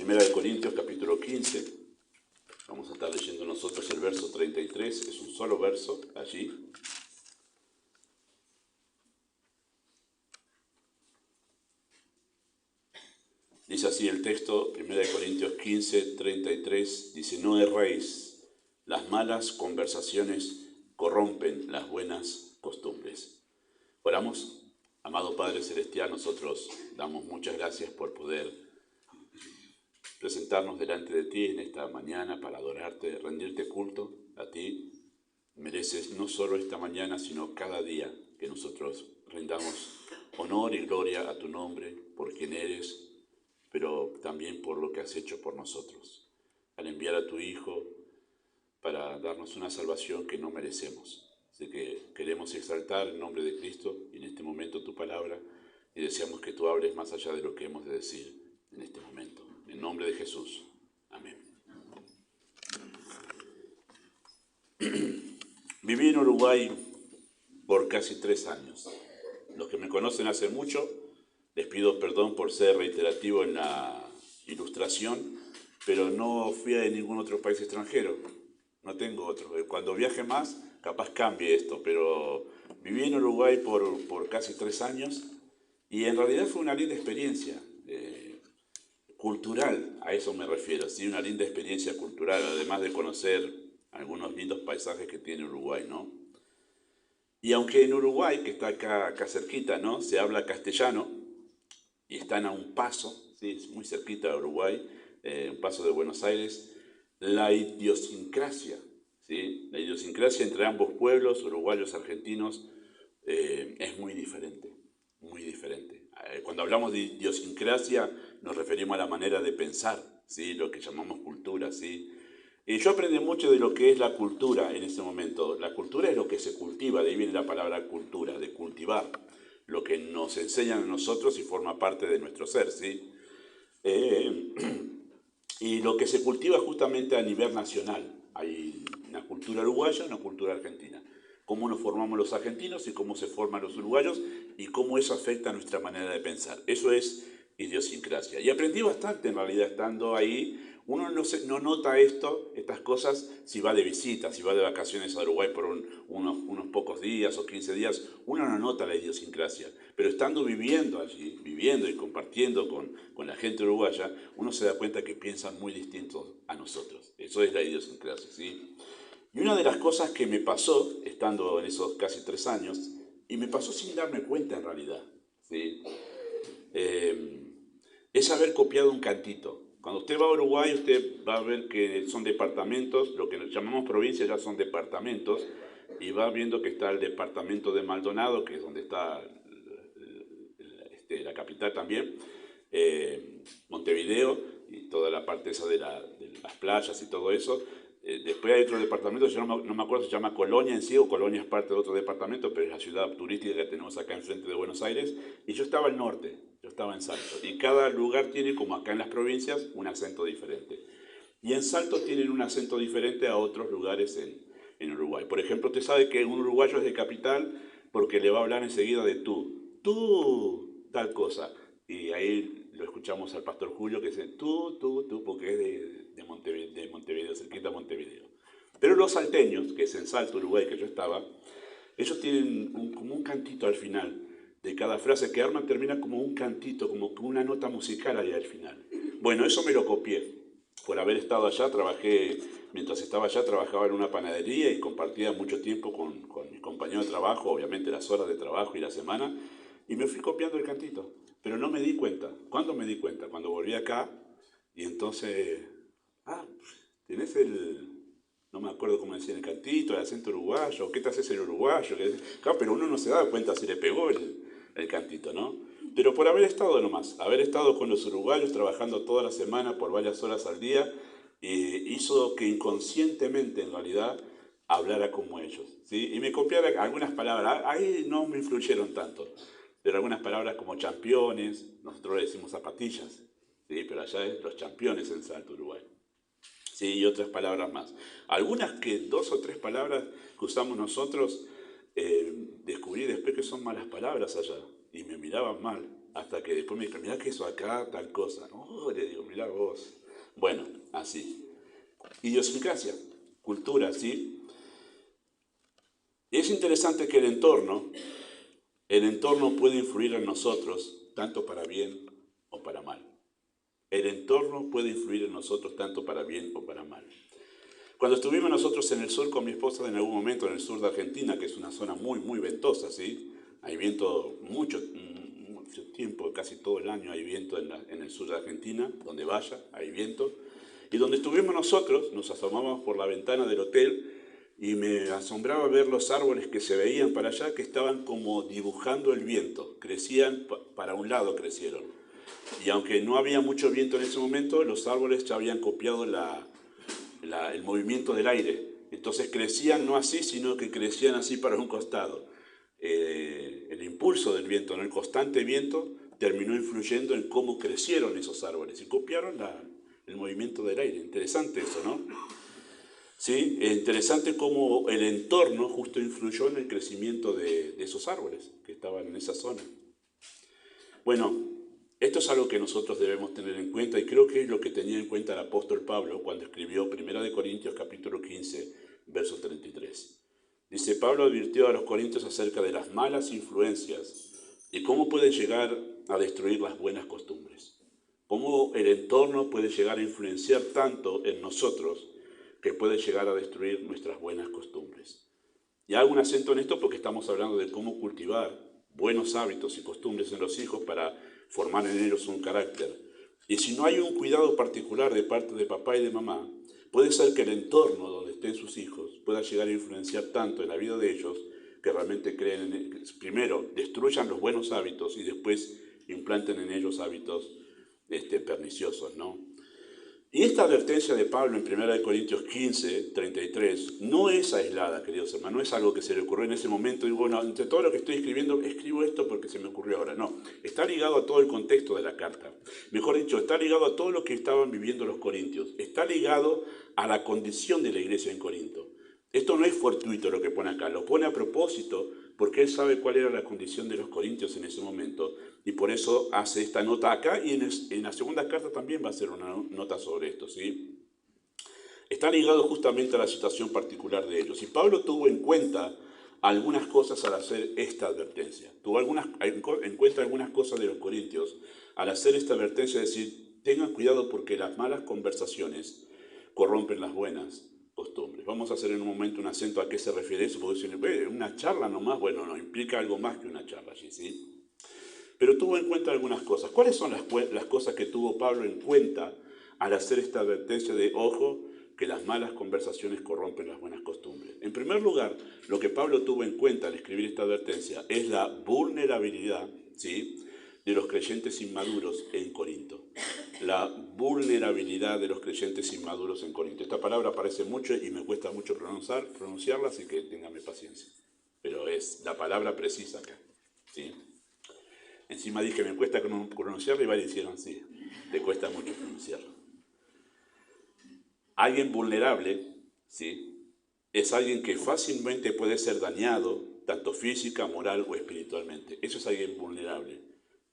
Primera de Corintios, capítulo 15. Vamos a estar leyendo nosotros el verso 33. Es un solo verso allí. Dice así el texto, Primera de Corintios 15, 33. Dice, no erréis, las malas conversaciones corrompen las buenas costumbres. Oramos. Amado Padre Celestial, nosotros damos muchas gracias por poder presentarnos delante de ti en esta mañana para adorarte, rendirte culto a ti. Mereces no solo esta mañana, sino cada día que nosotros rendamos honor y gloria a tu nombre, por quien eres, pero también por lo que has hecho por nosotros, al enviar a tu Hijo para darnos una salvación que no merecemos. Así que queremos exaltar el nombre de Cristo y en este momento tu palabra, y deseamos que tú hables más allá de lo que hemos de decir en este momento. En el nombre de Jesús. Amén. Viví en Uruguay por casi 3 años. Los que me conocen hace mucho, les pido perdón por ser reiterativo en la ilustración, pero no fui a ningún otro país extranjero. No tengo otro. Cuando viaje más, capaz cambie esto, pero viví en Uruguay por casi 3 años y en realidad fue una linda experiencia. Cultural, a eso me refiero, sí, una linda experiencia cultural, además de conocer algunos lindos paisajes que tiene Uruguay, ¿no? Y aunque en Uruguay, que está acá cerquita, ¿no?, se habla castellano, y están a un paso, sí, es muy cerquita de Uruguay, un paso de Buenos Aires, la idiosincrasia, ¿sí?, la idiosincrasia entre ambos pueblos, uruguayos, argentinos, es muy diferente, muy diferente. Cuando hablamos de idiosincrasia nos referimos a la manera de pensar, ¿sí?, lo que llamamos cultura, ¿sí? Y yo aprendí mucho de lo que es la cultura en ese momento. La cultura es lo que se cultiva, de ahí viene la palabra cultura, de cultivar, lo que nos enseñan a nosotros y forma parte de nuestro ser, ¿sí? Y lo que se cultiva justamente a nivel nacional. Hay una cultura uruguaya y una cultura argentina. Cómo nos formamos los argentinos y cómo se forman los uruguayos y cómo eso afecta a nuestra manera de pensar. Eso es idiosincrasia. Y aprendí bastante en realidad estando ahí. Uno no nota estas cosas, si va de visita, si va de vacaciones a Uruguay por unos pocos días o 15 días, uno no nota la idiosincrasia. Pero estando viviendo allí, viviendo y compartiendo con la gente uruguaya, uno se da cuenta que piensan muy distintos a nosotros. Eso es la idiosincrasia, ¿sí? Y una de las cosas que me pasó, estando en esos casi 3 años, y me pasó sin darme cuenta en realidad, ¿sí?, es haber copiado un cantito. Cuando usted va a Uruguay, usted va a ver que son departamentos, lo que llamamos provincias ya son departamentos, y va viendo que está el departamento de Maldonado, que es donde está la capital también, Montevideo, y toda la parte esa de las playas y todo eso. Después hay otro departamento, yo no me acuerdo, se llama Colonia en sí, o Colonia es parte de otro departamento, pero es la ciudad turística que tenemos acá enfrente de Buenos Aires, y yo estaba al norte, yo estaba en Salto, y cada lugar tiene, como acá en las provincias, un acento diferente. Y en Salto tienen un acento diferente a otros lugares en Uruguay. Por ejemplo, usted sabe que un uruguayo es de capital porque le va a hablar enseguida de tú, tal cosa. Y ahí lo escuchamos al pastor Julio que dice tú, porque es de Montevideo, cerquita de Montevideo. Pero los salteños, que es en Salto, Uruguay, que yo estaba, ellos tienen como un cantito al final de cada frase que arman, termina como un cantito, como una nota musical ahí al final. Bueno, eso me lo copié. Por haber estado allá, mientras estaba allá, trabajaba en una panadería y compartía mucho tiempo con mis compañeros de trabajo, obviamente las horas de trabajo y la semana, y me fui copiando el cantito. Pero no me di cuenta. ¿Cuándo me di cuenta? Cuando volví acá, y entonces, tenés no me acuerdo cómo decía el cantito, el acento uruguayo, ¿qué te haces el uruguayo? Claro, pero uno no se da cuenta si le pegó el cantito, ¿no? Pero por haber estado nomás, haber estado con los uruguayos trabajando toda la semana por varias horas al día, hizo que inconscientemente en realidad hablara como ellos, ¿sí? Y me copiara algunas palabras, ahí no me influyeron tanto, pero algunas palabras como championes, nosotros le decimos zapatillas, ¿sí? Pero allá es los championes en Salto, Uruguay. Sí, y otras palabras más. Algunas que 2 o 3 palabras que usamos nosotros, descubrí después que son malas palabras allá, y me miraban mal. hasta que después me dijo, mirá que eso acá, tal cosa. No, le digo, mirá vos. Bueno, así. Idiosincrasia, cultura, ¿sí? Y es interesante que el entorno puede influir en nosotros, tanto para bien o para mal. El entorno puede influir en nosotros tanto para bien o para mal. Cuando estuvimos nosotros en el sur con mi esposa, en algún momento en el sur de Argentina, que es una zona muy, muy ventosa, ¿sí? Hay viento mucho tiempo, casi todo el año hay viento en el sur de Argentina, donde vaya, hay viento. Y donde estuvimos nosotros, nos asomábamos por la ventana del hotel y me asombraba ver los árboles que se veían para allá, que estaban como dibujando el viento, crecían, para un lado crecieron. Y aunque no había mucho viento en ese momento, los árboles ya habían copiado el movimiento del aire. Entonces crecían no así, sino que crecían así para un costado. El impulso del viento, ¿no? El constante viento terminó influyendo en cómo crecieron esos árboles y copiaron el movimiento del aire. Interesante eso, ¿no? Sí, interesante cómo el entorno justo influyó en el crecimiento de esos árboles que estaban en esa zona. Bueno, esto es algo que nosotros debemos tener en cuenta y creo que es lo que tenía en cuenta el apóstol Pablo cuando escribió 1 Corintios capítulo 15, verso 33. Dice, Pablo advirtió a los corintios acerca de las malas influencias y cómo pueden llegar a destruir las buenas costumbres. Cómo el entorno puede llegar a influenciar tanto en nosotros que puede llegar a destruir nuestras buenas costumbres. Y hago un acento en esto porque estamos hablando de cómo cultivar buenos hábitos y costumbres en los hijos para formar en ellos un carácter. Y si no hay un cuidado particular de parte de papá y de mamá, puede ser que el entorno donde estén sus hijos pueda llegar a influenciar tanto en la vida de ellos que realmente primero destruyan los buenos hábitos y después implanten en ellos hábitos perniciosos, ¿no? Y esta advertencia de Pablo en 1 Corintios 15, 33, no es aislada, queridos hermanos, no es algo que se le ocurrió en ese momento y bueno, entre todo lo que estoy escribiendo, escribo esto porque se me ocurrió ahora. No, está ligado a todo el contexto de la carta. Mejor dicho, está ligado a todo lo que estaban viviendo los corintios. Está ligado a la condición de la iglesia en Corinto. Esto no es fortuito lo que pone acá, lo pone a propósito porque él sabe cuál era la condición de los corintios en ese momento y por eso hace esta nota acá y en la segunda carta también va a hacer una nota sobre esto, ¿sí? Está ligado justamente a la situación particular de ellos. Y Pablo tuvo en cuenta algunas cosas al hacer esta advertencia. Tuvo en cuenta algunas cosas de los corintios al hacer esta advertencia, es decir, tengan cuidado porque las malas conversaciones corrompen las buenas costumbres. Vamos a hacer en un momento un acento a qué se refiere eso, porque decir, una charla nomás, bueno, no, implica algo más que una charla allí, ¿sí? Pero tuvo en cuenta algunas cosas. ¿Cuáles son las cosas que tuvo Pablo en cuenta al hacer esta advertencia de, ojo, que las malas conversaciones corrompen las buenas costumbres? En primer lugar, lo que Pablo tuvo en cuenta al escribir esta advertencia es la vulnerabilidad, ¿sí?, de los creyentes inmaduros en Corinto. La vulnerabilidad de los creyentes inmaduros en Corinto. Esta palabra aparece mucho y me cuesta mucho pronunciarla, así que téngame paciencia. Pero es la palabra precisa acá, ¿sí? Encima dije, me cuesta pronunciarla y varios dijeron, sí, te cuesta mucho pronunciarlo. Alguien vulnerable, ¿sí?, es alguien que fácilmente puede ser dañado, tanto física, moral o espiritualmente. Eso es alguien vulnerable,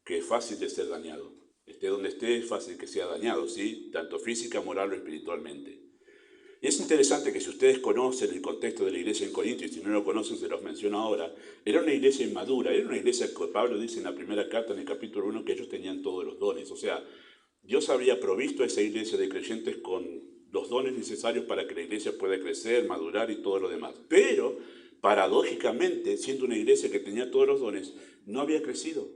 que es fácil de ser dañado. Esté donde esté, es fácil que sea dañado, ¿sí?, tanto física, moral o espiritualmente. Y es interesante que si ustedes conocen el contexto de la iglesia en Corinto, y si no lo conocen se los menciono ahora, era una iglesia inmadura, era una iglesia que Pablo dice en la primera carta, en el capítulo 1, que ellos tenían todos los dones. O sea, Dios había provisto a esa iglesia de creyentes con los dones necesarios para que la iglesia pueda crecer, madurar y todo lo demás. Pero, paradójicamente, siendo una iglesia que tenía todos los dones, no había crecido.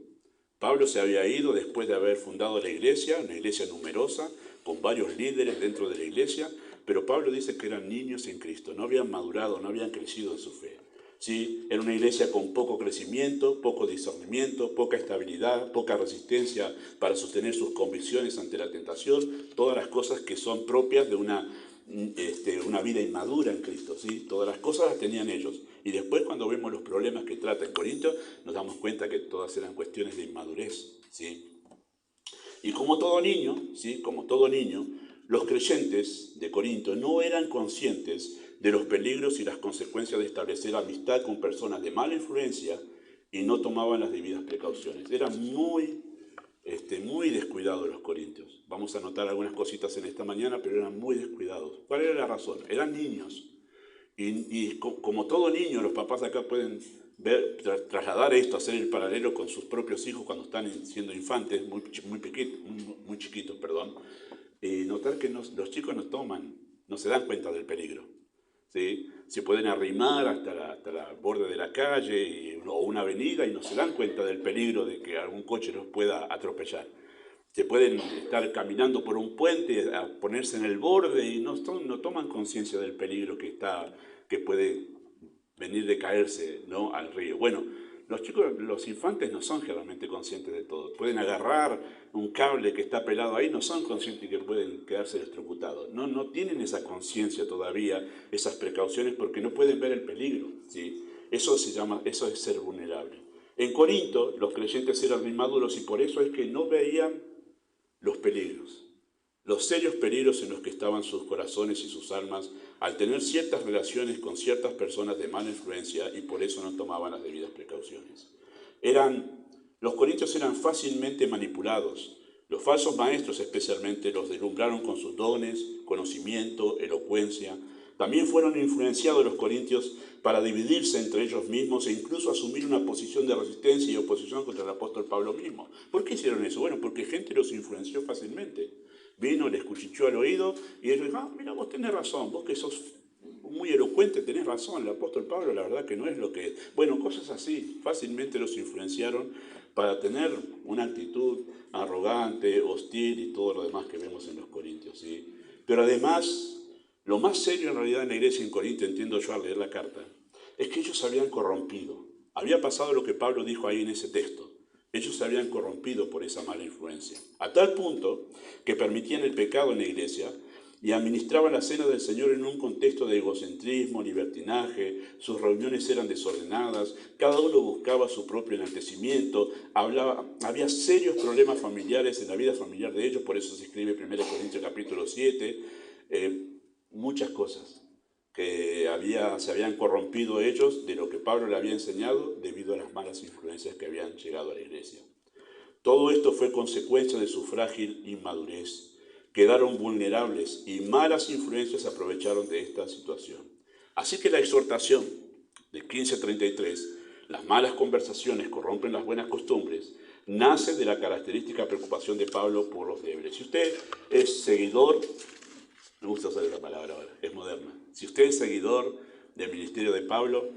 Pablo se había ido después de haber fundado la iglesia, una iglesia numerosa, con varios líderes dentro de la iglesia, pero Pablo dice que eran niños en Cristo, no habían madurado, no habían crecido en su fe. ¿Sí? Era una iglesia con poco crecimiento, poco discernimiento, poca estabilidad, poca resistencia para sostener sus convicciones ante la tentación, todas las cosas que son propias de una vida inmadura en Cristo, ¿sí? Todas las cosas las tenían ellos. Y después cuando vemos los problemas que trata en Corinto, nos damos cuenta que todas eran cuestiones de inmadurez, ¿sí? Y como todo niño, ¿sí?, como todo niño, los creyentes de Corinto no eran conscientes de los peligros y las consecuencias de establecer amistad con personas de mala influencia y no tomaban las debidas precauciones. Eran muy muy descuidados los corintios. Vamos a notar algunas cositas en esta mañana, pero eran muy descuidados. ¿Cuál era la razón? Eran niños. Y como todo niño, los papás acá pueden trasladar esto, hacer el paralelo con sus propios hijos cuando están siendo infantes, muy chiquitos, perdón, y notar que los chicos no se dan cuenta del peligro. ¿Sí? Se pueden arrimar hasta la borde de la calle o una avenida y no se dan cuenta del peligro de que algún coche los pueda atropellar. Se pueden estar caminando por un puente, a ponerse en el borde y no toman conciencia del peligro que puede venir de caerse, ¿no?, al río. Bueno, los infantes no son generalmente conscientes de todo. Pueden agarrar un cable que está pelado ahí, no son conscientes que pueden quedarse electrocutados. No tienen esa conciencia todavía, esas precauciones, porque no pueden ver el peligro, ¿sí? Eso es ser vulnerable. En Corinto, los creyentes eran inmaduros y por eso es que no veían los peligros, los serios peligros en los que estaban sus corazones y sus almas al tener ciertas relaciones con ciertas personas de mala influencia y por eso no tomaban las debidas precauciones. Los corintios eran fácilmente manipulados. Los falsos maestros especialmente los deslumbraron con sus dones, conocimiento, elocuencia. También fueron influenciados los corintios para dividirse entre ellos mismos e incluso asumir una posición de resistencia y oposición contra el apóstol Pablo mismo. ¿Por qué hicieron eso? Bueno, porque gente los influenció fácilmente. Vino, les cuchicheó al oído y ellos dijeron, mira, vos tenés razón, vos que sos muy elocuente, tenés razón, el apóstol Pablo la verdad que no es lo que es. Bueno, cosas así, fácilmente los influenciaron para tener una actitud arrogante, hostil y todo lo demás que vemos en los corintios, ¿sí? Pero además, lo más serio en realidad en la iglesia en Corinto, entiendo yo al leer la carta, es que ellos se habían corrompido. Había pasado lo que Pablo dijo ahí en ese texto. Ellos se habían corrompido por esa mala influencia, a tal punto que permitían el pecado en la iglesia y administraban la cena del Señor en un contexto de egocentrismo, libertinaje, sus reuniones eran desordenadas, cada uno buscaba su propio enaltecimiento, había serios problemas familiares en la vida familiar de ellos, por eso se escribe 1 Corintios capítulo 7, muchas cosas que se habían corrompido ellos de lo que Pablo le había enseñado debido a las malas influencias que habían llegado a la iglesia. Todo esto fue consecuencia de su frágil inmadurez. Quedaron vulnerables y malas influencias aprovecharon de esta situación. Así que la exhortación de 15:33, las malas conversaciones corrompen las buenas costumbres, nace de la característica preocupación de Pablo por los débiles. Si usted es seguidor, me gusta usar la palabra ahora, es moderna. Si usted es seguidor del ministerio de Pablo,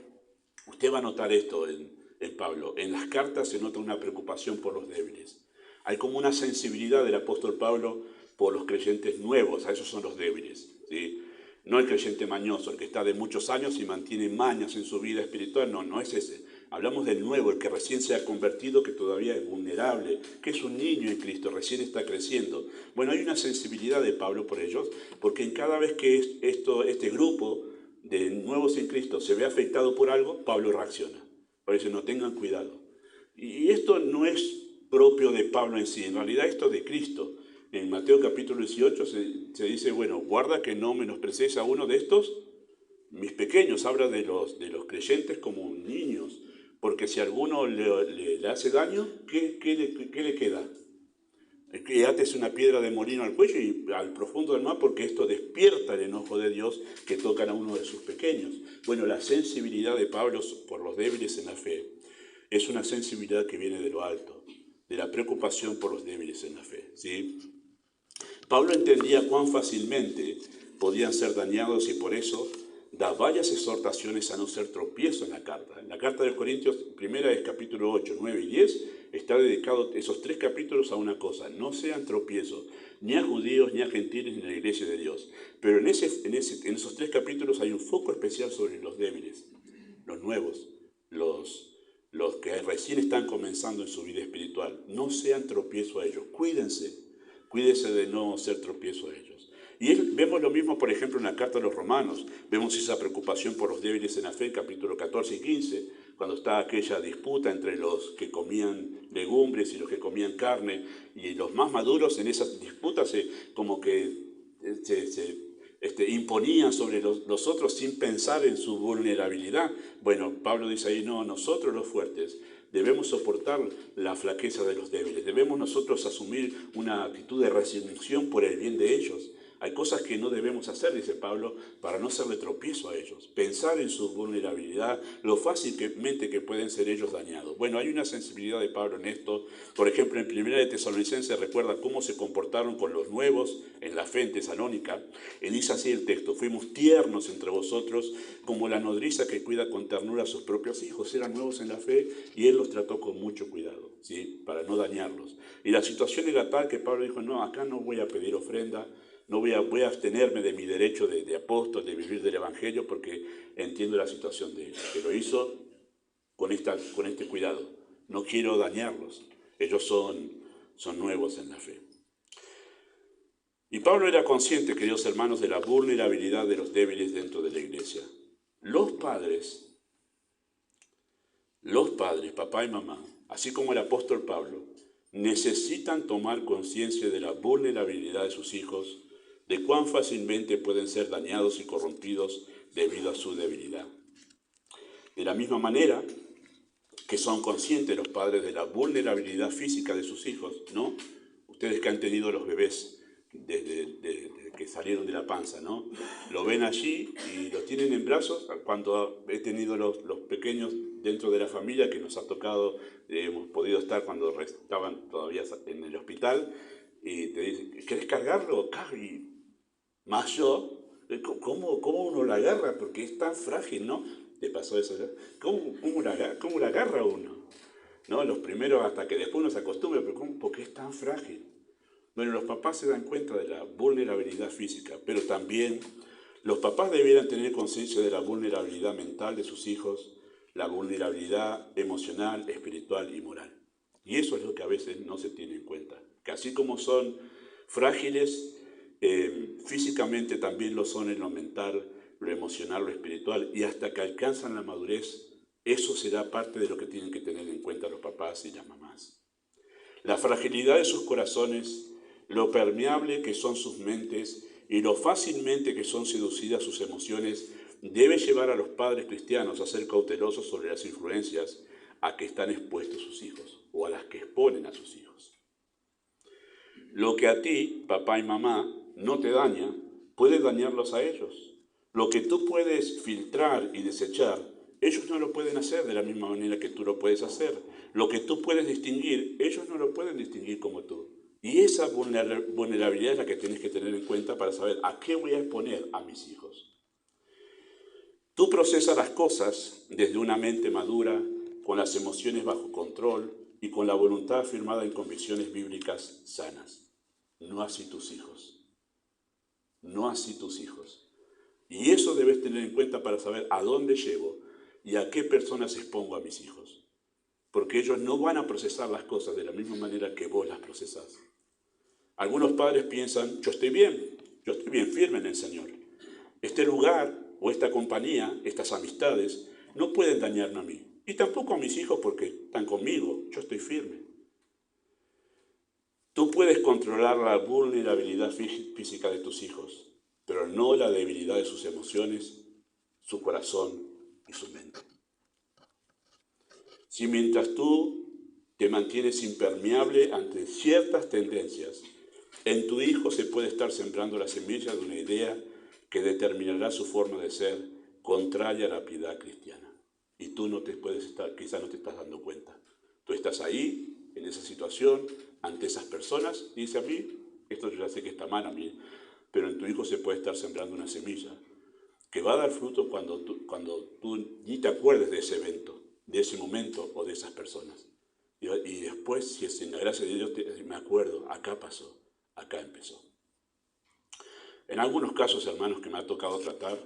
usted va a notar esto en Pablo. En las cartas se nota una preocupación por los débiles. Hay como una sensibilidad del apóstol Pablo por los creyentes nuevos, a esos son los débiles, ¿sí? No el creyente mañoso, el que está de muchos años y mantiene mañas en su vida espiritual, no es ese. Hablamos del nuevo, el que recién se ha convertido, que todavía es vulnerable, que es un niño en Cristo, recién está creciendo. Bueno, hay una sensibilidad de Pablo por ellos, porque en cada vez que este grupo de nuevos en Cristo se ve afectado por algo, Pablo reacciona. Por eso no tengan cuidado. Y esto no es propio de Pablo en sí, en realidad esto es de Cristo. En Mateo capítulo 18 se dice, bueno, guarda que no menosprecies a uno de estos, mis pequeños, habla de los creyentes como niños, porque si a alguno le hace daño, ¿qué le queda? Que ates una piedra de molino al cuello y al profundo del mar, porque esto despierta el enojo de Dios que tocan a uno de sus pequeños. Bueno, la sensibilidad de Pablo por los débiles en la fe es una sensibilidad que viene de lo alto, de la preocupación por los débiles en la fe, ¿sí? Pablo entendía cuán fácilmente podían ser dañados y por eso da varias exhortaciones a no ser tropiezo en la carta. En la carta de Corintios, primera es capítulo 8, 9 y 10, está dedicado esos 3 capítulos a una cosa: no sean tropiezos, ni a judíos, ni a gentiles, ni a la iglesia de Dios. Pero en esos 3 capítulos hay un foco especial sobre los débiles, los nuevos, los que recién están comenzando en su vida espiritual. No sean tropiezo a ellos, cuídense de no ser tropiezo a ellos. Y vemos lo mismo, por ejemplo, en la carta a los romanos. Vemos esa preocupación por los débiles en la fe, capítulo 14 y 15, cuando está aquella disputa entre los que comían legumbres y los que comían carne, y los más maduros en esas disputas como que imponían sobre los otros sin pensar en su vulnerabilidad. Bueno, Pablo dice ahí, no, nosotros los fuertes debemos soportar la flaqueza de los débiles, debemos nosotros asumir una actitud de resignación por el bien de ellos. Hay cosas que no debemos hacer, dice Pablo, para no ser de tropiezo a ellos. Pensar en su vulnerabilidad, lo fácilmente que pueden ser ellos dañados. Bueno, hay una sensibilidad de Pablo en esto. Por ejemplo, en 1 de Tesalonicenses recuerda cómo se comportaron con los nuevos en la fe en Tesalónica. Y dice así el texto: fuimos tiernos entre vosotros como la nodriza que cuida con ternura a sus propios hijos. Eran nuevos en la fe y él los trató con mucho cuidado, ¿sí? Para no dañarlos. Y la situación era tal que Pablo dijo: no, acá no voy a pedir ofrenda, no voy a abstenerme de mi derecho de apóstol, de vivir del evangelio, porque entiendo la situación de ellos. Pero hizo con este cuidado. No quiero dañarlos. Ellos son nuevos en la fe. Y Pablo era consciente, queridos hermanos, de la vulnerabilidad de los débiles dentro de la iglesia. Los padres, papá y mamá, así como el apóstol Pablo, necesitan tomar conciencia de la vulnerabilidad de sus hijos, de cuán fácilmente pueden ser dañados y corrompidos debido a su debilidad. De la misma manera que son conscientes los padres de la vulnerabilidad física de sus hijos, ¿no? Ustedes que han tenido los bebés desde que salieron de la panza, ¿no? Lo ven allí y los tienen en brazos. Cuando he tenido los pequeños dentro de la familia, que nos ha tocado, hemos podido estar cuando estaban todavía en el hospital, y te dicen: ¿querés cargarlo? Y más yo, ¿cómo uno la agarra? Porque es tan frágil, ¿no? ¿Te pasó eso? ¿Cómo la agarra uno? ¿No? Los primeros, hasta que después uno se acostumbra, pero ¿cómo? Porque es tan frágil. Bueno, los papás se dan cuenta de la vulnerabilidad física, pero también los papás debieran tener conciencia de la vulnerabilidad mental de sus hijos, la vulnerabilidad emocional, espiritual y moral. Y eso es lo que a veces no se tiene en cuenta, que así como son frágiles, físicamente también lo son en lo mental, lo emocional, lo espiritual, y hasta que alcanzan la madurez, eso será parte de lo que tienen que tener en cuenta los papás y las mamás. La fragilidad de sus corazones, lo permeable que son sus mentes y lo fácilmente que son seducidas sus emociones, debe llevar a los padres cristianos a ser cautelosos sobre las influencias a que están expuestos sus hijos o a las que exponen a sus hijos. Lo que a ti, papá y mamá, no te daña, puede dañarlos a ellos. Lo que tú puedes filtrar y desechar, ellos no lo pueden hacer de la misma manera que tú lo puedes hacer. Lo que tú puedes distinguir, ellos no lo pueden distinguir como tú. Y esa vulnerabilidad es la que tienes que tener en cuenta para saber a qué voy a exponer a mis hijos. Tú procesas las cosas desde una mente madura, con las emociones bajo control y con la voluntad afirmada en convicciones bíblicas sanas. No así tus hijos. No así tus hijos. Y eso debes tener en cuenta para saber a dónde llevo y a qué personas expongo a mis hijos. Porque ellos no van a procesar las cosas de la misma manera que vos las procesás. Algunos padres piensan: yo estoy bien firme en el Señor. Este lugar o esta compañía, estas amistades, no pueden dañarme a mí. Y tampoco a mis hijos porque están conmigo, yo estoy firme. Tú puedes controlar la vulnerabilidad física de tus hijos, pero no la debilidad de sus emociones, su corazón y su mente. Si mientras tú te mantienes impermeable ante ciertas tendencias, en tu hijo se puede estar sembrando la semilla de una idea que determinará su forma de ser contraria a la piedad cristiana. Y tú quizás no te estás dando cuenta. Tú estás ahí, en esa situación, ante esas personas, y dices: a mí, esto yo ya sé que está mal a mí, pero en tu hijo se puede estar sembrando una semilla que va a dar fruto cuando tú ni te acuerdes de ese evento, de ese momento o de esas personas. Y después, si es en la gracia de Dios, me acuerdo, acá pasó, acá empezó. En algunos casos, hermanos, que me ha tocado tratar,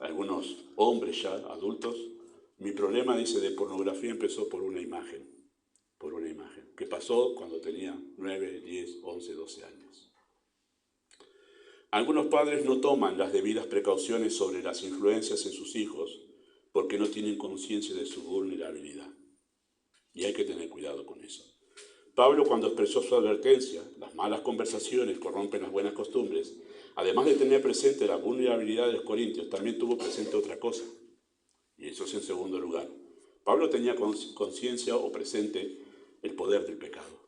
algunos hombres ya adultos, mi problema, dice, de pornografía empezó por una imagen, que pasó cuando tenía 9, 10, 11, 12 años. Algunos padres no toman las debidas precauciones sobre las influencias en sus hijos porque no tienen conciencia de su vulnerabilidad. Y hay que tener cuidado con eso. Pablo, cuando expresó su advertencia: las malas conversaciones corrompen las buenas costumbres, además de tener presente la vulnerabilidad de los corintios, también tuvo presente otra cosa. Y eso es en segundo lugar. Pablo tenía conciencia o presente el poder del pecado.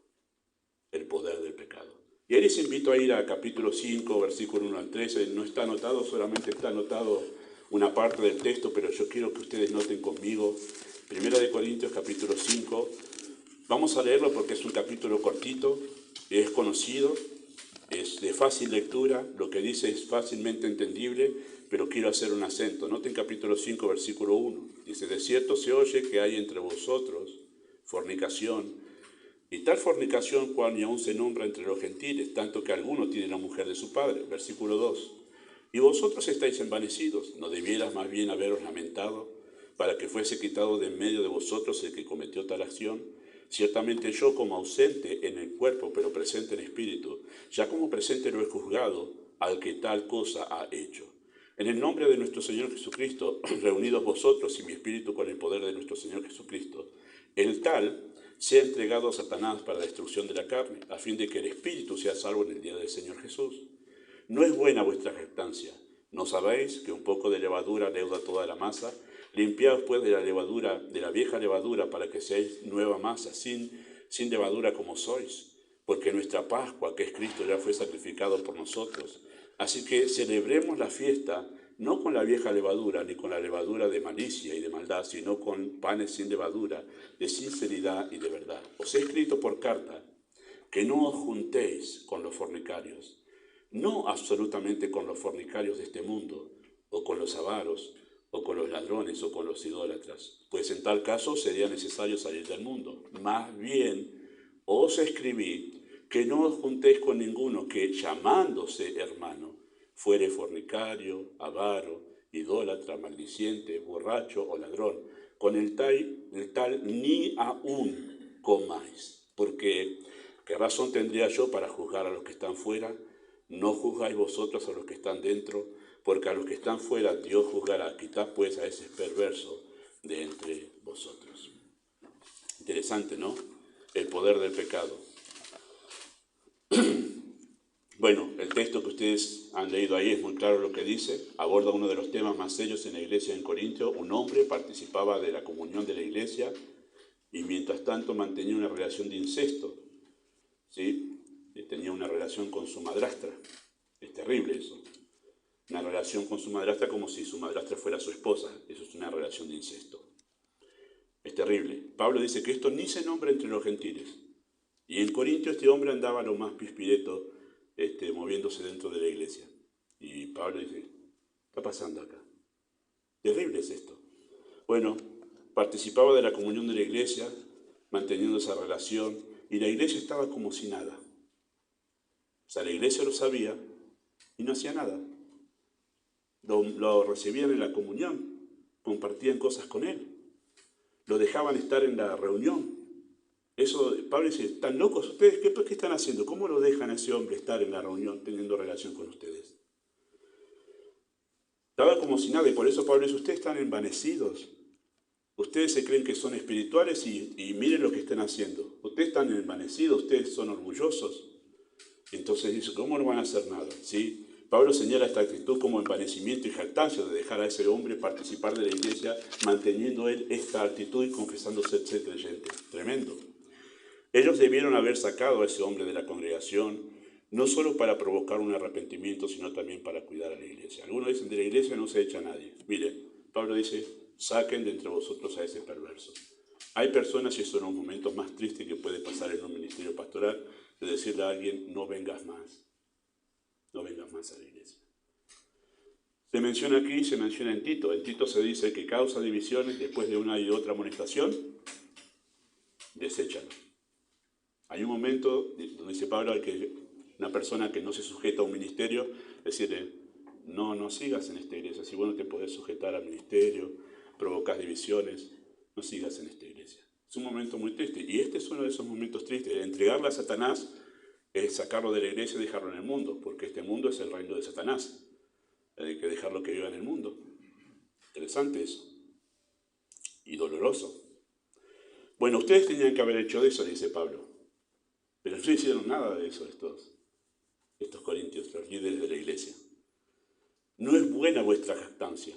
El poder del pecado. Y ahí les invito a ir a capítulo 5, versículo 1 al 13. No está anotado, solamente está anotado una parte del texto, pero yo quiero que ustedes noten conmigo. Primera de Corintios, capítulo 5. Vamos a leerlo porque es un capítulo cortito, es conocido, es de fácil lectura, lo que dice es fácilmente entendible, pero quiero hacer un acento. Noten capítulo 5, versículo 1. Dice, de cierto se oye que hay entre vosotros fornicación, y tal fornicación cual ni aún se nombra entre los gentiles, tanto que alguno tiene la mujer de su padre. Versículo 2. Y vosotros estáis envanecidos, ¿no debieras más bien haberos lamentado, para que fuese quitado de en medio de vosotros el que cometió tal acción? Ciertamente yo, como ausente en el cuerpo, pero presente en espíritu, ya como presente lo he juzgado al que tal cosa ha hecho. En el nombre de nuestro Señor Jesucristo, reunidos vosotros y mi espíritu con el poder de nuestro Señor Jesucristo, el tal sea entregado a Satanás para la destrucción de la carne, a fin de que el espíritu sea salvo en el día del Señor Jesús. No es buena vuestra jactancia. ¿No sabéis que un poco de levadura leuda toda la masa? Limpiaos pues de la levadura, de la vieja levadura, para que seáis nueva masa, sin levadura como sois. Porque nuestra Pascua, que es Cristo, ya fue sacrificado por nosotros. Así que celebremos la fiesta, no con la vieja levadura, ni con la levadura de malicia y de maldad, sino con panes sin levadura, de sinceridad y de verdad. Os he escrito por carta que no os juntéis con los fornicarios, no absolutamente con los fornicarios de este mundo, o con los avaros, o con los ladrones, o con los idólatras, pues en tal caso sería necesario salir del mundo. Más bien, os escribí que no os juntéis con ninguno que, llamándose hermano, fuere fornicario, avaro, idólatra, maldiciente, borracho o ladrón. Con el tal ni aún comáis, porque ¿qué razón tendría yo para juzgar a los que están fuera? No juzgáis vosotros a los que están dentro, porque a los que están fuera Dios juzgará. Quitad pues a ese perverso de entre vosotros. Interesante, ¿no? El poder del pecado. Bueno, el texto que ustedes han leído ahí es muy claro lo que dice. Aborda uno de los temas más serios en la iglesia en Corintio. Un hombre participaba de la comunión de la iglesia y mientras tanto mantenía una relación de incesto. ¿Sí? Tenía una relación con su madrastra. Es terrible eso. Una relación con su madrastra como si su madrastra fuera su esposa. Eso es una relación de incesto. Es terrible. Pablo dice que esto ni se nombra entre los gentiles. Y en Corintio este hombre andaba lo más pispireto, moviéndose dentro de la iglesia. Y Pablo dice, ¿qué está pasando acá? Terrible es esto. Bueno, participaba de la comunión de la iglesia, manteniendo esa relación, y la iglesia estaba como si nada. O sea, la iglesia lo sabía y no hacía nada. Lo recibían en la comunión, compartían cosas con él, lo dejaban estar en la reunión. Eso, Pablo dice, ¿están locos ustedes? ¿Qué están haciendo? ¿Cómo lo dejan a ese hombre estar en la reunión teniendo relación con ustedes? Estaba como si nada, y por eso Pablo dice, ustedes están envanecidos. Ustedes se creen que son espirituales y miren lo que están haciendo. Ustedes están envanecidos, ustedes son orgullosos. Entonces dice, ¿cómo no van a hacer nada? ¿Sí? Pablo señala esta actitud como envanecimiento y jactancia de dejar a ese hombre participar de la iglesia, manteniendo él esta actitud y confesándose ser creyente. Tremendo. Ellos debieron haber sacado a ese hombre de la congregación, no solo para provocar un arrepentimiento, sino también para cuidar a la iglesia. Algunos dicen, de la iglesia no se echa a nadie. Mire, Pablo dice, saquen de entre vosotros a ese perverso. Hay personas, y son los momentos más tristes que puede pasar en un ministerio pastoral, de decirle a alguien, no vengas más a la iglesia. Se menciona aquí, se menciona en Tito. En Tito se dice que causa divisiones después de una y otra amonestación, deséchalo. Hay un momento donde dice Pablo que una persona que no se sujeta a un ministerio, decirle, no sigas en esta iglesia, si vos no te podés sujetar al ministerio, provocas divisiones, no sigas en esta iglesia. Es un momento muy triste, y este es uno de esos momentos tristes. Entregarle a Satanás es sacarlo de la iglesia y dejarlo en el mundo, porque este mundo es el reino de Satanás. Hay que dejarlo que viva en el mundo. Interesante eso. Y doloroso. Bueno, ustedes tenían que haber hecho eso, dice Pablo. Pero no hicieron nada de eso estos corintios, los líderes de la iglesia. No es buena vuestra jactancia.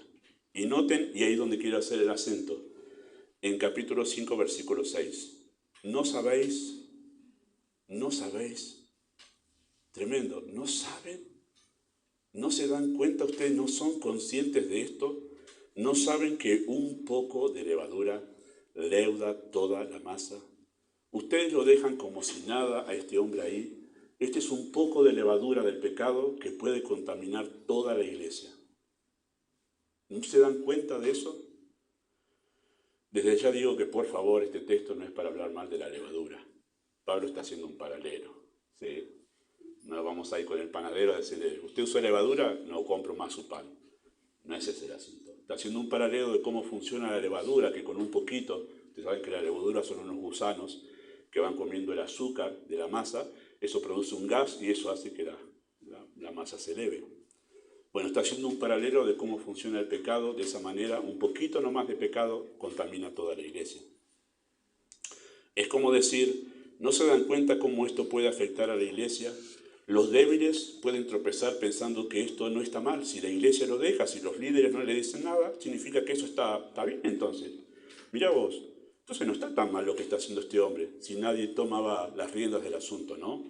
Y noten, y ahí es donde quiero hacer el acento, en capítulo 5, versículo 6. ¿No sabéis? ¿No sabéis? Tremendo. ¿No saben? ¿No se dan cuenta ustedes? ¿No son conscientes de esto? ¿No saben que un poco de levadura leuda toda la masa? Ustedes lo dejan como si nada a este hombre ahí. Este es un poco de levadura del pecado que puede contaminar toda la iglesia. ¿No se dan cuenta de eso? Desde ya digo que, por favor, este texto no es para hablar mal de la levadura. Pablo está haciendo un paralelo, ¿sí? No vamos a ir con el panadero a decirle, ¿usted usa levadura? No compro más su pan. No es ese el asunto. Está haciendo un paralelo de cómo funciona la levadura, que con un poquito, ustedes saben que la levadura son unos gusanos que van comiendo el azúcar de la masa, eso produce un gas y eso hace que la masa se eleve. Bueno, está haciendo un paralelo de cómo funciona el pecado. De esa manera, un poquito nomás de pecado contamina toda la iglesia. Es como decir, ¿no se dan cuenta cómo esto puede afectar a la iglesia? Los débiles pueden tropezar pensando que esto no está mal. Si la iglesia lo deja, si los líderes no le dicen nada, significa que eso está bien entonces. Mirá vos, entonces no está tan mal lo que está haciendo este hombre, si nadie tomaba las riendas del asunto, ¿no?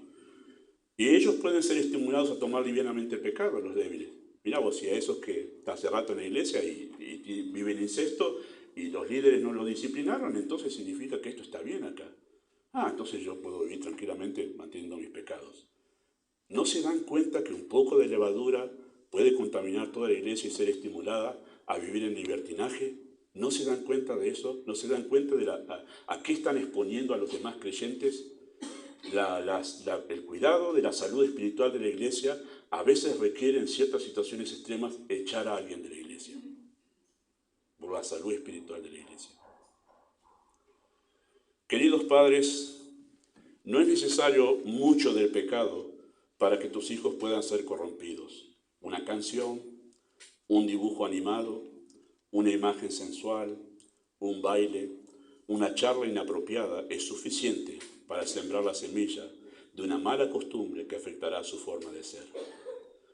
Y ellos pueden ser estimulados a tomar livianamente el pecado, los débiles. Mirá vos, si a esos que está hace rato en la iglesia y viven incesto y los líderes no lo disciplinaron, entonces significa que esto está bien acá. Entonces yo puedo vivir tranquilamente manteniendo mis pecados. ¿No se dan cuenta que un poco de levadura puede contaminar toda la iglesia y ser estimulada a vivir en libertinaje? ¿No se dan cuenta de eso? ¿No se dan cuenta de a qué están exponiendo a los demás creyentes? El cuidado de la salud espiritual de la iglesia a veces requiere en ciertas situaciones extremas echar a alguien de la iglesia por la salud espiritual de la iglesia. Queridos padres, no es necesario mucho del pecado para que tus hijos puedan ser corrompidos. Una canción, un dibujo animado, una imagen sensual, un baile, una charla inapropiada es suficiente para sembrar la semilla de una mala costumbre que afectará su forma de ser.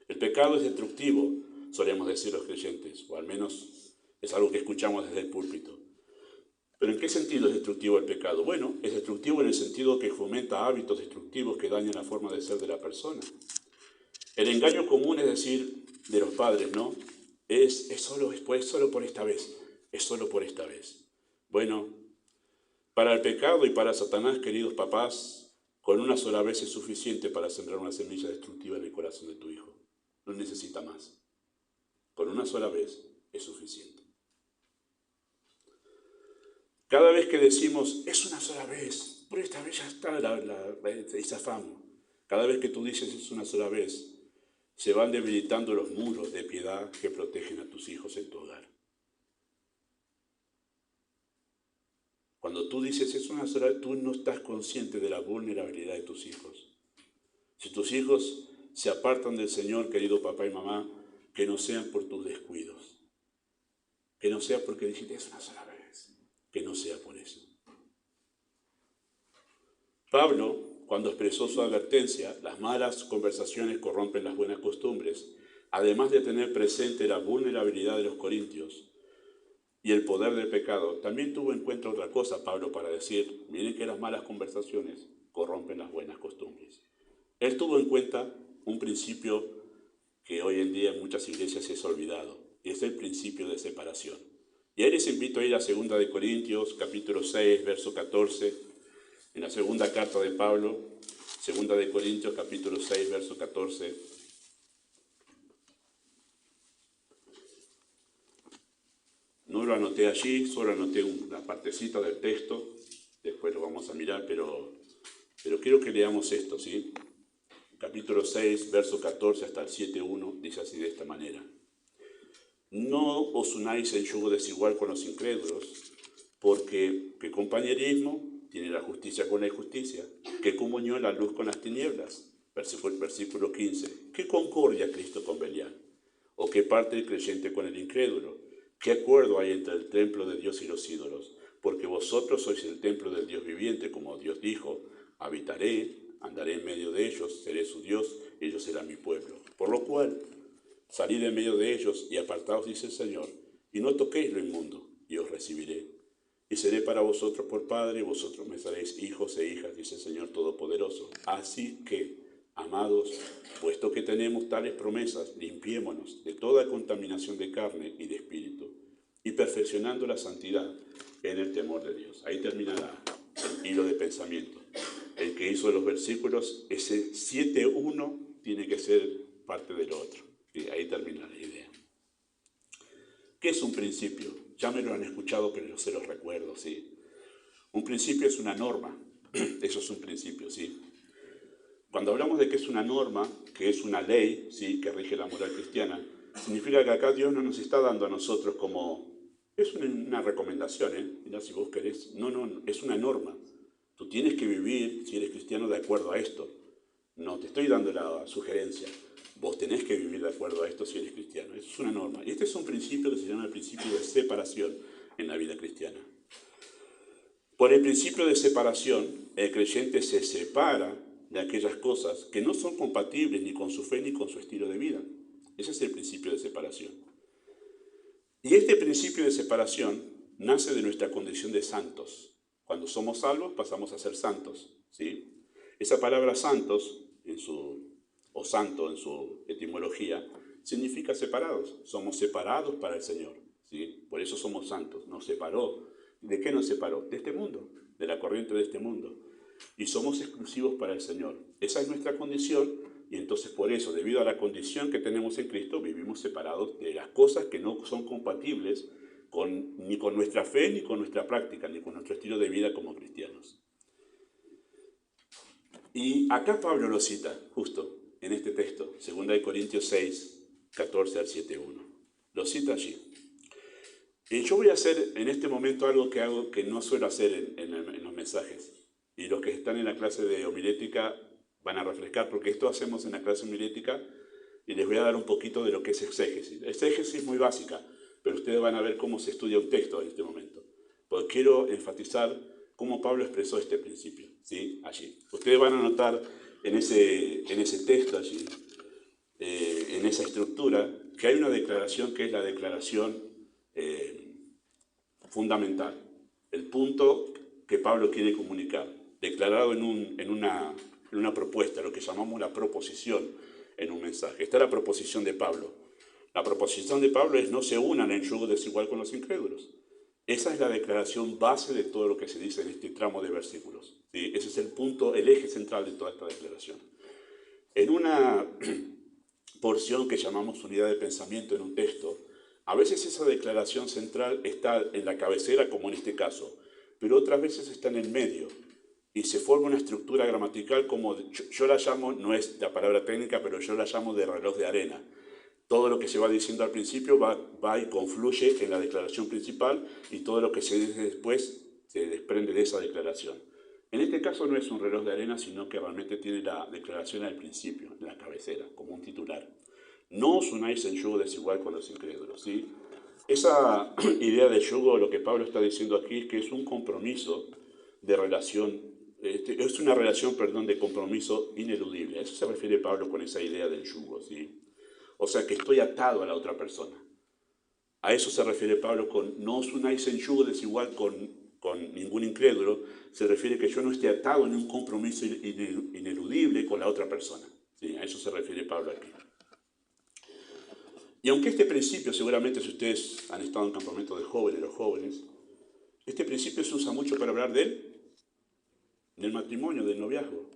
El pecado es destructivo, solemos decir los creyentes, o al menos es algo que escuchamos desde el púlpito. ¿Pero en qué sentido es destructivo el pecado? Bueno, es destructivo en el sentido que fomenta hábitos destructivos que dañan la forma de ser de la persona. El engaño común es decir, de los padres, ¿no? Es solo por esta vez, es solo por esta vez. Bueno, para el pecado y para Satanás, queridos papás, con una sola vez es suficiente para sembrar una semilla destructiva en el corazón de tu hijo. No necesita más. Con una sola vez es suficiente. Cada vez que decimos, es una sola vez, por esta vez ya está, y zafamos. Cada vez que tú dices es una sola vez, se van debilitando los muros de piedad que protegen a tus hijos en tu hogar. Cuando tú dices es una sola vez, tú no estás consciente de la vulnerabilidad de tus hijos. Si tus hijos se apartan del Señor, querido papá y mamá, que no sean por tus descuidos. Que no sea porque dijiste es una sola vez. Que no sea por eso. Pablo, cuando expresó su advertencia, las malas conversaciones corrompen las buenas costumbres, además de tener presente la vulnerabilidad de los corintios y el poder del pecado, también tuvo en cuenta otra cosa, Pablo, para decir, miren que las malas conversaciones corrompen las buenas costumbres. Él tuvo en cuenta un principio que hoy en día en muchas iglesias es olvidado, y es el principio de separación. Y ahí les invito a ir a 2 de Corintios, capítulo 6, verso 14, en la segunda carta de Pablo, 2 de Corintios, capítulo 6, verso 14. No lo anoté allí, solo anoté una partecita del texto, después lo vamos a mirar, pero quiero que leamos esto, ¿sí? Capítulo 6, verso 14 hasta el 7.1, dice así de esta manera. No os unáis en yugo desigual con los incrédulos, porque ¿qué compañerismo tiene la justicia con la injusticia? ¿Qué comunión la luz con las tinieblas? Versículo 15. ¿Qué concordia Cristo con Belial? ¿O qué parte el creyente con el incrédulo? ¿Qué acuerdo hay entre el templo de Dios y los ídolos? Porque vosotros sois el templo del Dios viviente, como Dios dijo, habitaré, andaré en medio de ellos, seré su Dios, y ellos serán mi pueblo. Por lo cual, salid en medio de ellos y apartaos, dice el Señor, y no toquéis lo inmundo, y os recibiré. y seré para vosotros por Padre, y vosotros me seréis hijos e hijas, dice el Señor Todopoderoso. Así que, amados, puesto que tenemos tales promesas, limpiémonos de toda contaminación de carne y de espíritu, y perfeccionando la santidad en el temor de Dios. Ahí terminará el hilo de pensamiento. El que hizo los versículos, ese 7.1 tiene que ser parte del otro. Y ahí termina la idea. ¿Qué es un principio? Ya me lo han escuchado, pero yo se los recuerdo, ¿sí? Un principio es una norma. Eso es un principio, ¿sí? Cuando hablamos de que es una norma, que es una ley, ¿sí?, que rige la moral cristiana, significa que acá Dios no nos está dando a nosotros como... Es una recomendación, ¿eh? Mirá, si vos querés... No, es una norma. Tú tienes que vivir, si eres cristiano, de acuerdo a esto. No te estoy dando la sugerencia. Vos tenés que vivir de acuerdo a esto si eres cristiano. Eso es una norma. Y este es un principio que se llama el principio de separación en la vida cristiana. Por el principio de separación, el creyente se separa de aquellas cosas que no son compatibles ni con su fe ni con su estilo de vida. Ese es el principio de separación. Y este principio de separación nace de nuestra condición de santos. Cuando somos salvos pasamos a ser santos, ¿sí? Esa palabra santos, o santo en su etimología, significa separados. Somos separados para el Señor, ¿sí? Por eso somos santos. Nos separó. ¿De qué nos separó? De este mundo, de la corriente de este mundo. Y somos exclusivos para el Señor. Esa es nuestra condición, y entonces por eso, debido a la condición que tenemos en Cristo, vivimos separados de las cosas que no son compatibles ni con nuestra fe, ni con nuestra práctica, ni con nuestro estilo de vida como cristianos. Y acá Pablo lo cita, justo en este texto, 2 Corintios 6, 14 al 7.1. Lo cita allí. Y yo voy a hacer en este momento algo que no suelo hacer en los mensajes. Y los que están en la clase de homilética van a refrescar, porque esto hacemos en la clase homilética, y les voy a dar un poquito de lo que es exégesis. Exégesis es muy básica, pero ustedes van a ver cómo se estudia un texto en este momento. Porque quiero enfatizar cómo Pablo expresó este principio, ¿sí? Allí. Ustedes van a notar en ese texto allí, en esa estructura, que hay una declaración que es la declaración fundamental, el punto que Pablo quiere comunicar, declarado en una propuesta, lo que llamamos la proposición en un mensaje. Esta es la proposición de Pablo. La proposición de Pablo es: no se unan en yugo desigual con los incrédulos. Esa es la declaración base de todo lo que se dice en este tramo de versículos, ¿sí? Ese es el punto, el eje central de toda esta declaración. En una porción que llamamos unidad de pensamiento en un texto, a veces esa declaración central está en la cabecera, como en este caso, pero otras veces está en el medio y se forma una estructura gramatical como yo la llamo, no es la palabra técnica, pero yo la llamo de reloj de arena. Todo lo que se va diciendo al principio va y confluye en la declaración principal, y todo lo que se dice después se desprende de esa declaración. En este caso no es un reloj de arena, sino que realmente tiene la declaración al principio, en la cabecera, como un titular. No os unáis en yugo desigual con los incrédulos, ¿sí? Esa idea de yugo, lo que Pablo está diciendo aquí es que es un compromiso de relación, es una relación, de compromiso ineludible. A eso se refiere Pablo con esa idea del yugo, ¿sí? O sea, que estoy atado a la otra persona. A eso se refiere Pablo con no os unáis en yugo desigual con ningún incrédulo. Se refiere que yo no esté atado en un compromiso ineludible con la otra persona, ¿sí? A eso se refiere Pablo aquí. Y aunque este principio, seguramente si ustedes han estado en campamento de jóvenes, los jóvenes, este principio se usa mucho para hablar del matrimonio, del noviazgo.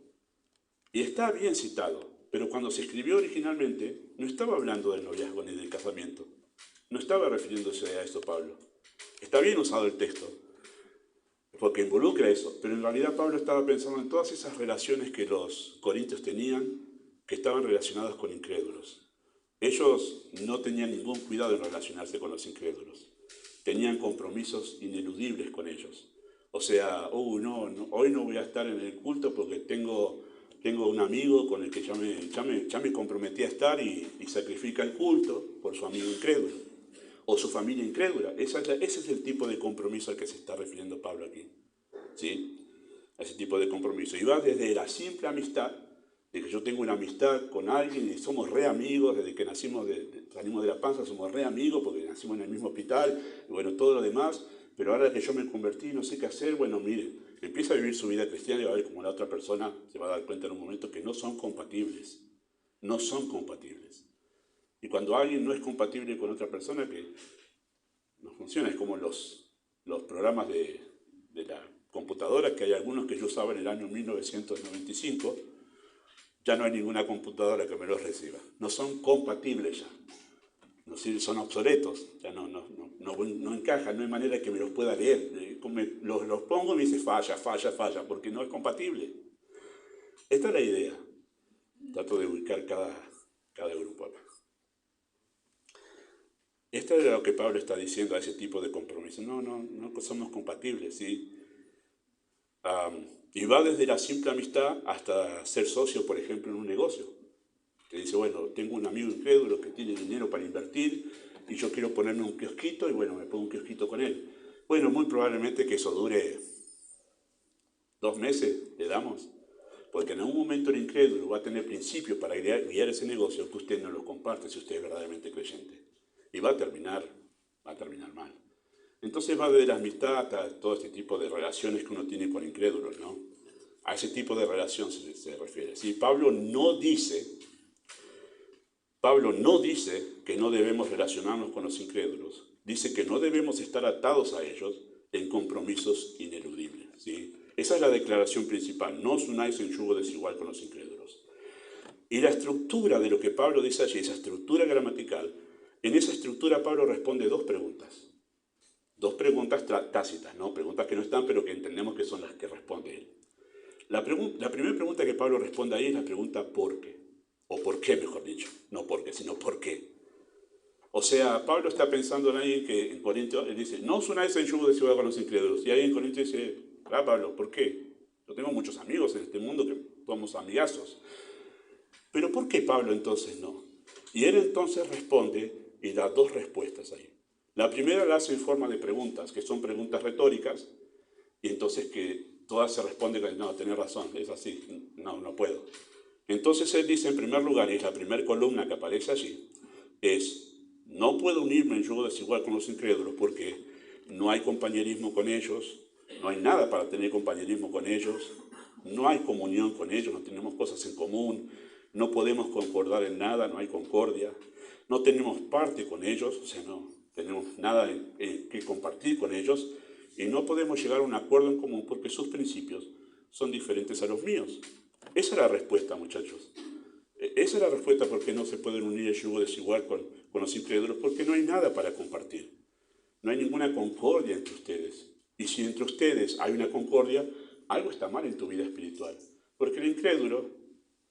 Y está bien citado, pero cuando se escribió originalmente no estaba hablando del noviazgo ni del casamiento. No estaba refiriéndose a esto Pablo. Está bien usado el texto, porque involucra eso, pero en realidad Pablo estaba pensando en todas esas relaciones que los corintios tenían, que estaban relacionadas con incrédulos. Ellos no tenían ningún cuidado en relacionarse con los incrédulos. Tenían compromisos ineludibles con ellos. O sea, hoy no voy a estar en el culto porque tengo un amigo con el que ya me comprometí a estar, y sacrifica el culto por su amigo incrédulo o su familia incrédula. Ese es el tipo de compromiso al que se está refiriendo Pablo aquí, ¿sí? Ese tipo de compromiso. Y va desde la simple amistad, de que yo tengo una amistad con alguien y somos re amigos, desde que salimos de la panza somos re amigos porque nacimos en el mismo hospital, y bueno, todo lo demás, pero ahora que yo me convertí, no sé qué hacer, bueno, mire, empieza a vivir su vida cristiana y va a ver como la otra persona se va a dar cuenta en un momento que no son compatibles. No son compatibles. Y cuando alguien no es compatible con otra persona, que no funciona, es como los programas de la computadora, que hay algunos que yo usaba en el año 1995, ya no hay ninguna computadora que me los reciba. No son compatibles ya. No sirven, son obsoletos, ya no encajan, no hay manera que me los pueda leer. Los pongo y me dice falla, porque no es compatible. Esta es la idea. Trato de ubicar cada grupo acá. Esto es lo que Pablo está diciendo a ese tipo de compromiso. No somos compatibles, ¿sí? Y va desde la simple amistad hasta ser socio, por ejemplo, en un negocio. Que dice, bueno, tengo un amigo incrédulo que tiene dinero para invertir y yo quiero ponerme un kiosquito y bueno, me pongo un kiosquito con él. Bueno, muy probablemente que eso dure 2 meses, le damos. Porque en algún momento el incrédulo va a tener principios para guiar ese negocio que usted no lo comparte si usted es verdaderamente creyente. Y va a terminar mal. Entonces va desde la amistad hasta todo este tipo de relaciones que uno tiene con incrédulos, ¿no? A ese tipo de relación se refiere. ¿Sí? Pablo no dice que no debemos relacionarnos con los incrédulos. Dice que no debemos estar atados a ellos en compromisos ineludibles, ¿sí? Esa es la declaración principal. No os unáis en yugo desigual con los incrédulos. Y la estructura de lo que Pablo dice allí, esa estructura gramatical, en esa estructura Pablo responde 2 preguntas. 2 preguntas tácitas, ¿no? Preguntas que no están, pero que entendemos que son las que responde él. La primera pregunta que Pablo responde ahí es la pregunta ¿por qué? O ¿por qué, mejor dicho? No por qué, sino ¿por qué? O sea, Pablo está pensando en alguien que en Corinto, él dice, no os unáis en yugo desigual con los incrédulos. Y alguien en Corinto dice, Pablo, ¿por qué? Yo tengo muchos amigos en este mundo que somos amigazos. Pero ¿por qué Pablo entonces no? Y él entonces responde y da 2 respuestas ahí. La primera la hace en forma de preguntas, que son preguntas retóricas, y entonces que todas se responden con, no, tenés razón, es así, no puedo. Entonces él dice en primer lugar, y es la primera columna que aparece allí, es, no puedo unirme en yugo desigual con los incrédulos porque no hay compañerismo con ellos, no hay nada para tener compañerismo con ellos, no hay comunión con ellos, no tenemos cosas en común, no podemos concordar en nada, no hay concordia, no tenemos parte con ellos, o sea, no tenemos nada que compartir con ellos y no podemos llegar a un acuerdo en común porque sus principios son diferentes a los míos. Esa es la respuesta, muchachos. Esa es la respuesta por qué no se pueden unir el yugo desigual con los incrédulos, porque no hay nada para compartir. No hay ninguna concordia entre ustedes. Y si entre ustedes hay una concordia, algo está mal en tu vida espiritual. Porque el incrédulo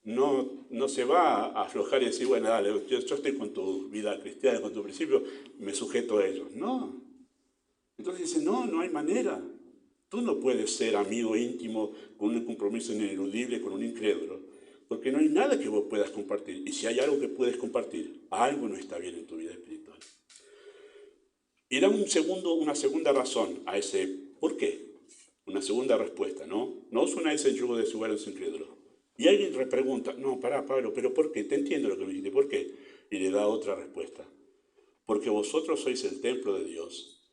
no se va a aflojar y decir, bueno, dale, yo estoy con tu vida cristiana, con tu principio, me sujeto a ellos. No. Entonces dice, no hay manera. Tú no puedes ser amigo íntimo con un compromiso ineludible con un incrédulo, porque no hay nada que vos puedas compartir. Y si hay algo que puedes compartir, algo no está bien en tu vida espiritual. Y da una segunda razón a ese ¿por qué? Una segunda respuesta, ¿no? No os unáis en yugo desigual a los incrédulos. Y alguien repregunta, no, pará, Pablo, pero ¿por qué? Te entiendo lo que me dijiste, ¿por qué? Y le da otra respuesta. Porque vosotros sois el templo de Dios,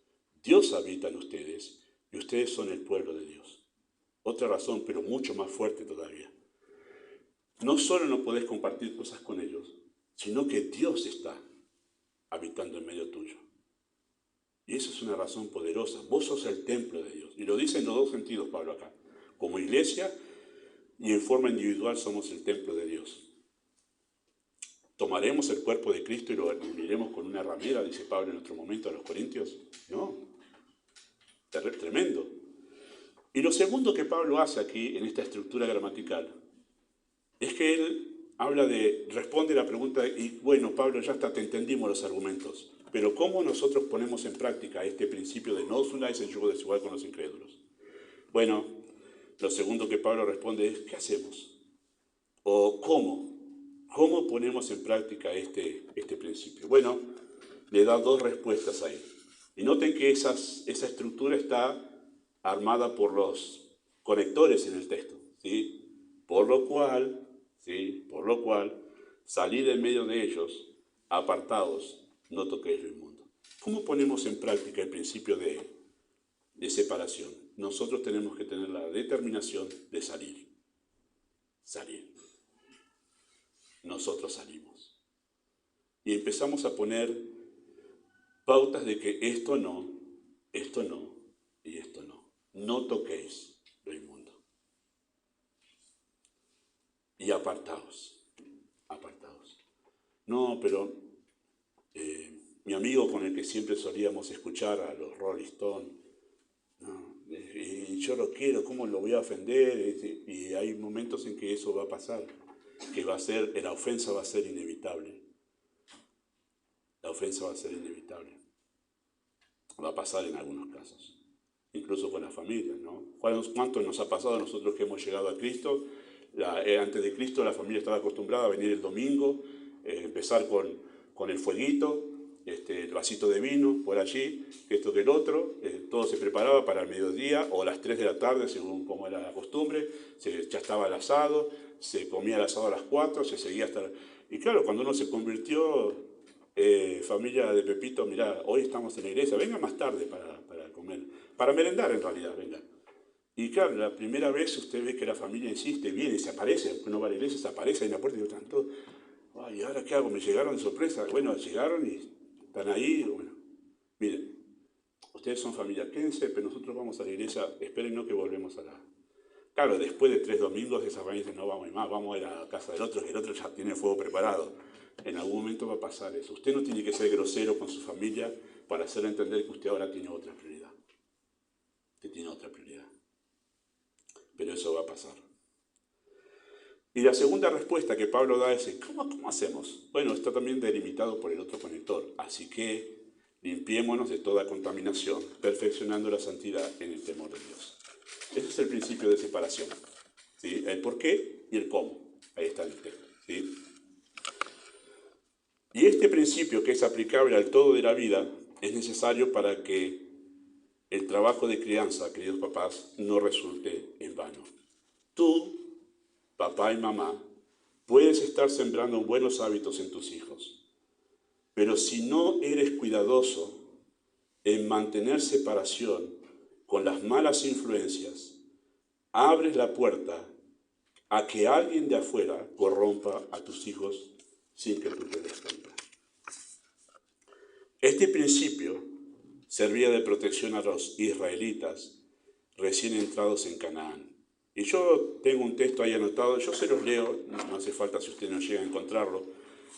Dios habita en ustedes y ustedes son el pueblo de Dios. Otra razón, pero mucho más fuerte todavía. No solo no podés compartir cosas con ellos, sino que Dios está habitando en medio tuyo. Y eso es una razón poderosa. Vos sos el templo de Dios. Y lo dice en los 2 sentidos Pablo acá. Como iglesia y en forma individual somos el templo de Dios. ¿Tomaremos el cuerpo de Cristo y lo uniremos con una ramera, dice Pablo en otro momento a los Corintios? No. Tremendo. Y lo segundo que Pablo hace aquí en esta estructura gramatical es que él responde la pregunta y bueno, Pablo, ya está, te entendimos los argumentos, pero ¿cómo nosotros ponemos en práctica este principio de no os unáis en yugo desigual con los incrédulos? Bueno, lo segundo que Pablo responde es, ¿qué hacemos? ¿O cómo? ¿Cómo ponemos en práctica este principio? Bueno, le da 2 respuestas ahí. Y noten que esa estructura está armada por los conectores en el texto, ¿sí? Por lo cual, salid en medio de ellos, apartados, no toquéis lo inmundo. ¿Cómo ponemos en práctica el principio de de separación. Nosotros tenemos que tener la determinación de salir. Salir. Nosotros salimos. Y empezamos a poner pautas de que esto no y esto no. No toquéis lo inmundo. Y apartaos. No, pero mi amigo con el que siempre solíamos escuchar a los Rolling Stones, no, y yo lo quiero, ¿cómo lo voy a ofender? Y hay momentos en que eso va a pasar, que la ofensa va a ser inevitable. La ofensa va a ser inevitable. Va a pasar en algunos casos, incluso con las familias, ¿no? ¿Cuánto nos ha pasado a nosotros que hemos llegado a Cristo? Antes de Cristo la familia estaba acostumbrada a venir el domingo, empezar con el fueguito, el vasito de vino por allí, esto que el otro, todo se preparaba para el mediodía o a las 3 de la tarde, según como era la costumbre, ya estaba el asado, se comía el asado a las 4, se seguía hasta... Y claro, cuando uno se convirtió, familia de Pepito, mirá, hoy estamos en la iglesia, venga más tarde para comer, para merendar en realidad, venga. Y claro, la primera vez usted ve que la familia insiste, viene, se aparece, aunque uno va a la iglesia, se aparece en la puerta y están todos, ay, ¿y ahora qué hago? ¿Me llegaron de sorpresa? Bueno, llegaron y están ahí, bueno, miren, ustedes son familia, quédense, pero nosotros vamos a la iglesia, esperen no que volvemos a la... Claro, después de 3 domingos esa familia dice, no vamos más, vamos a ir a la casa del otro, que el otro ya tiene fuego preparado. En algún momento va a pasar eso. Usted no tiene que ser grosero con su familia para hacer entender que usted ahora tiene otra prioridad. Que tiene otra prioridad. Pero eso va a pasar. Y la segunda respuesta que Pablo da es, ¿cómo hacemos? Bueno, está también delimitado por el otro conector. Así que limpiémonos de toda contaminación, perfeccionando la santidad en el temor de Dios. Ese es el principio de separación. ¿Sí? El por qué y el cómo. Ahí está el texto. ¿Sí? Y este principio, que es aplicable al todo de la vida, es necesario para que el trabajo de crianza, queridos papás, no resulte en vano. Tú, papá y mamá, puedes estar sembrando buenos hábitos en tus hijos, pero si no eres cuidadoso en mantener separación con las malas influencias, abres la puerta a que alguien de afuera corrompa a tus hijos sin que tú te des cuenta. Este principio servía de protección a los israelitas recién entrados en Canaán. Y yo tengo un texto ahí anotado, yo se los leo, no hace falta si usted no llega a encontrarlo,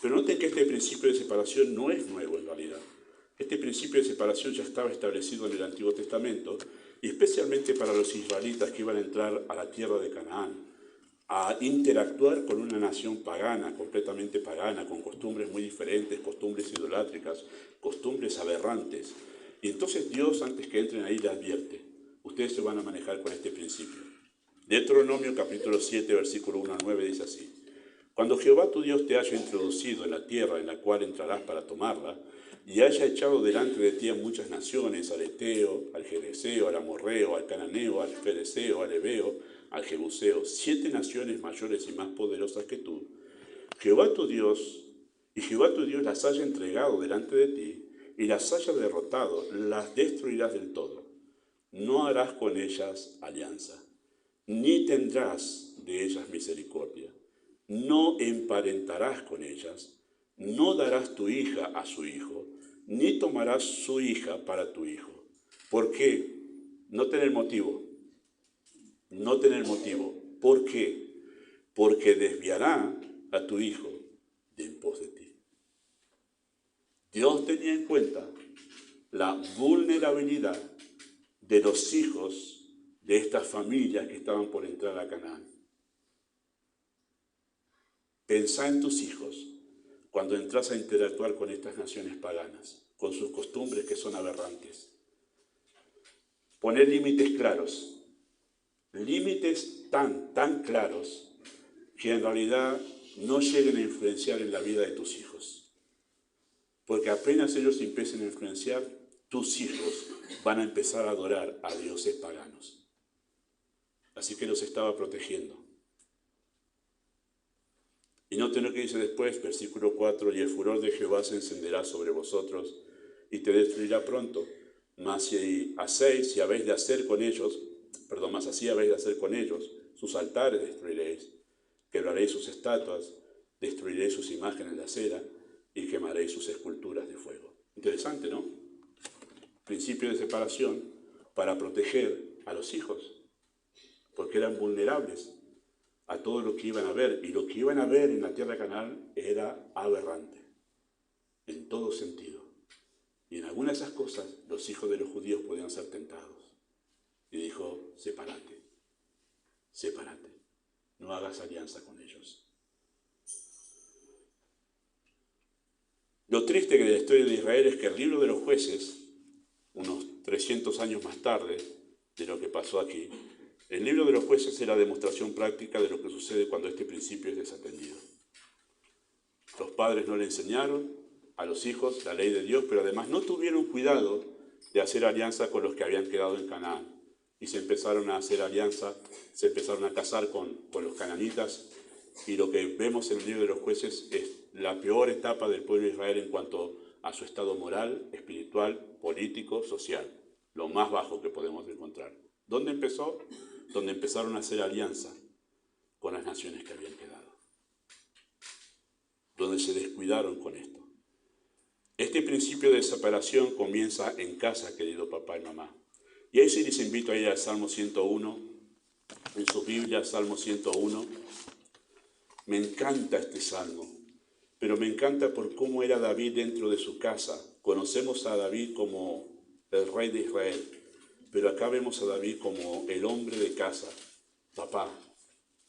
pero noten que este principio de separación no es nuevo en realidad. Este principio de separación ya estaba establecido en el Antiguo Testamento, y especialmente para los israelitas que iban a entrar a la tierra de Canaán, a interactuar con una nación pagana, completamente pagana, con costumbres muy diferentes, costumbres idolátricas, costumbres aberrantes. Y entonces Dios, antes que entren ahí, les advierte, ustedes se van a manejar con este principio. Deuteronomio capítulo 7, versículo 1 a 9 dice así: Cuando Jehová tu Dios te haya introducido en la tierra en la cual entrarás para tomarla, y haya echado delante de ti a muchas naciones, al Eteo, al Jereseo, al Amorreo, al Cananeo, al Fereceo, al Ebeo, al Jebuseo, 7 naciones mayores y más poderosas que tú, Jehová tu Dios las haya entregado delante de ti, y las haya derrotado, las destruirás del todo. No harás con ellas alianza, ni tendrás de ellas misericordia. No emparentarás con ellas, no darás tu hija a su hijo, ni tomarás su hija para tu hijo. ¿Por qué? No tener motivo. No tener motivo. ¿Por qué? Porque desviará a tu hijo de en pos de ti. Dios tenía en cuenta la vulnerabilidad de los hijos de estas familias que estaban por entrar a Canaán. Pensá en tus hijos cuando entras a interactuar con estas naciones paganas, con sus costumbres que son aberrantes. Poner límites claros, límites tan claros que en realidad no lleguen a influenciar en la vida de tus hijos. Porque apenas ellos empiecen a influenciar, tus hijos van a empezar a adorar a dioses paganos. Así que los estaba protegiendo. Y noten lo que dice después, versículo 4, y el furor de Jehová se encenderá sobre vosotros y te destruirá pronto, Mas si hacéis, si habéis de hacer con ellos, mas así habéis de hacer con ellos, sus altares destruiréis, quebraréis sus estatuas, destruiréis sus imágenes de acera y quemaréis sus esculturas de fuego. Interesante, ¿no? Principio de separación para proteger a los hijos, porque eran vulnerables a todo lo que iban a ver, y lo que iban a ver en la tierra de Canaán era aberrante, en todo sentido. Y en algunas de esas cosas los hijos de los judíos podían ser tentados. Y dijo, sepárate, sepárate, no hagas alianza con ellos. Lo triste de la historia de Israel es que el libro de los jueces, unos 300 años más tarde de lo que pasó aquí, el libro de los jueces es la demostración práctica de lo que sucede cuando este principio es desatendido. Los padres no le enseñaron a los hijos la ley de Dios, pero además no tuvieron cuidado de hacer alianza con los que habían quedado en Canaán. Y se empezaron a hacer alianza, se empezaron a casar con los cananitas, y lo que vemos en el libro de los jueces es la peor etapa del pueblo de Israel en cuanto a su estado moral, espiritual, político, social, lo más bajo que podemos encontrar. ¿Dónde empezó? Donde empezaron a hacer alianza con las naciones que habían quedado, donde se descuidaron con esto. Este principio de separación comienza en casa, querido papá y mamá. Y ahí sí les invito a ir al Salmo 101, en su Biblia, Salmo 101. Me encanta este salmo, pero me encanta por cómo era David dentro de su casa. Conocemos a David como el rey de Israel, pero acá vemos a David como el hombre de casa, papá.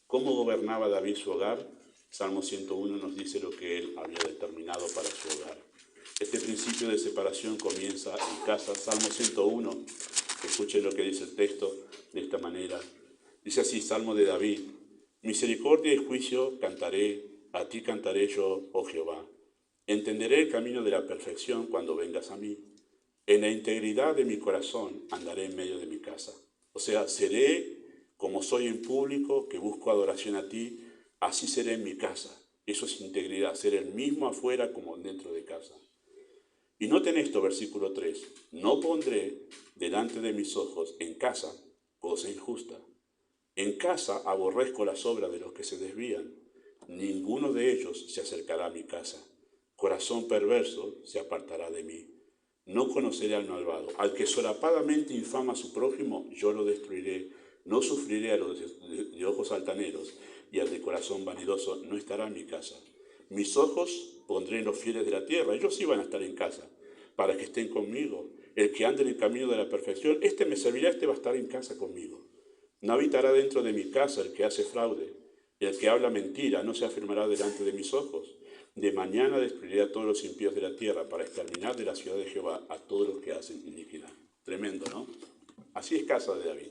¿Cómo gobernaba David su hogar? Salmo 101 nos dice lo que él había determinado para su hogar. Este principio de separación comienza en casa. Salmo 101, escuchen lo que dice el texto de esta manera. Dice así, Salmo de David: misericordia y juicio cantaré, a ti cantaré yo, oh Jehová. Entenderé el camino de la perfección cuando vengas a mí. En la integridad de mi corazón andaré en medio de mi casa. O sea, seré como soy en público, que busco adoración a ti, así seré en mi casa. Eso es integridad, ser el mismo afuera como dentro de casa. Y noten esto, versículo 3. No pondré delante de mis ojos en casa cosa injusta. En casa aborrezco las obras de los que se desvían. Ninguno de ellos se acercará a mi casa. Corazón perverso se apartará de mí. No conoceré al malvado. Al que solapadamente infama a su prójimo, yo lo destruiré. No sufriré a los de ojos altaneros, y al de corazón vanidoso no estará en mi casa. Mis ojos pondré en los fieles de la tierra. Ellos sí van a estar en casa, para que estén conmigo. El que ande en el camino de la perfección, este me servirá, este va a estar en casa conmigo. No habitará dentro de mi casa el que hace fraude, y el que habla mentira no se afirmará delante de mis ojos. De mañana destruiré a todos los impíos de la tierra, para exterminar de la ciudad de Jehová a todos los que hacen iniquidad. Tremendo, ¿no? Así es casa de David.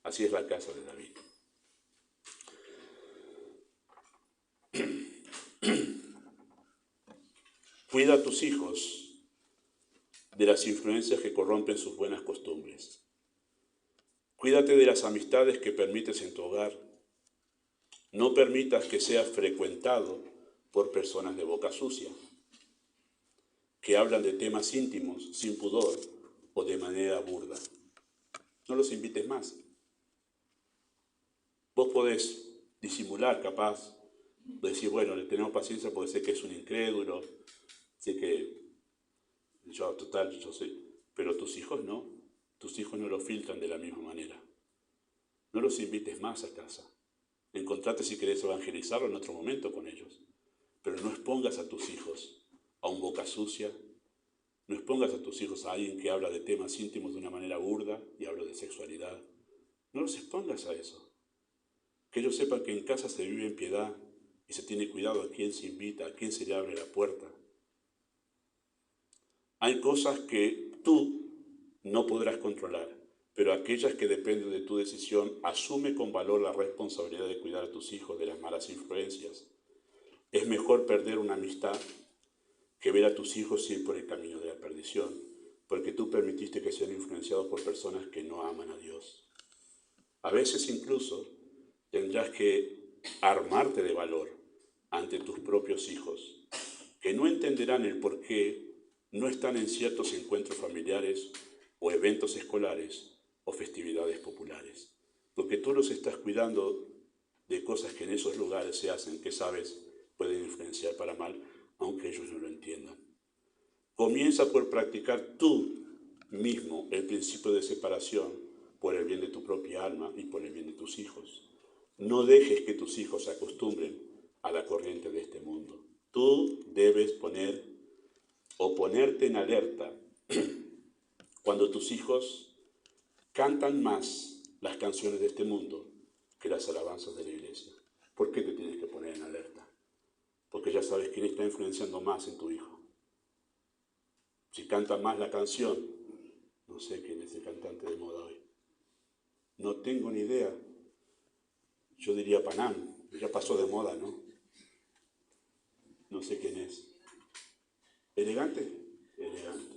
Así es la casa de David. Cuida a tus hijos de las influencias que corrompen sus buenas costumbres. Cuídate de las amistades que permites en tu hogar. No permitas que seas frecuentado por personas de boca sucia, que hablan de temas íntimos sin pudor o de manera burda. No los invites más. Vos podés disimular, capaz, decir, bueno, le tenemos paciencia porque sé que es un incrédulo, sé que yo sé, pero tus hijos no. Tus hijos no lo filtran de la misma manera. No los invites más a casa. Encontrate si querés evangelizarlo en otro momento con ellos. Pero no expongas a tus hijos a un boca sucia. No expongas a tus hijos a alguien que habla de temas íntimos de una manera burda y habla de sexualidad. No los expongas a eso. Que ellos sepan que en casa se vive en piedad y se tiene cuidado a quién se invita, a quién se le abre la puerta. Hay cosas que tú no podrás controlar, pero aquellas que dependen de tu decisión, asume con valor la responsabilidad de cuidar a tus hijos de las malas influencias. Es mejor perder una amistad que ver a tus hijos ir por el camino de la perdición, porque tú permitiste que sean influenciados por personas que no aman a Dios. A veces incluso tendrás que armarte de valor ante tus propios hijos, que no entenderán el por qué no están en ciertos encuentros familiares o eventos escolares o festividades populares. Porque tú los estás cuidando de cosas que en esos lugares se hacen, que sabes pueden influenciar para mal, aunque ellos no lo entiendan. Comienza por practicar tú mismo el principio de separación por el bien de tu propia alma y por el bien de tus hijos. No dejes que tus hijos se acostumbren a la corriente de este mundo. Tú debes ponerte en alerta cuando tus hijos cantan más las canciones de este mundo que las alabanzas de la iglesia. ¿Por qué te tienes que poner en alerta? Porque ya sabes quién está influenciando más en tu hijo. Si canta más la canción, no sé quién es el cantante de moda hoy. No tengo ni idea. Yo diría Panam, ya pasó de moda, ¿no? No sé quién es. ¿Elegante? Elegante.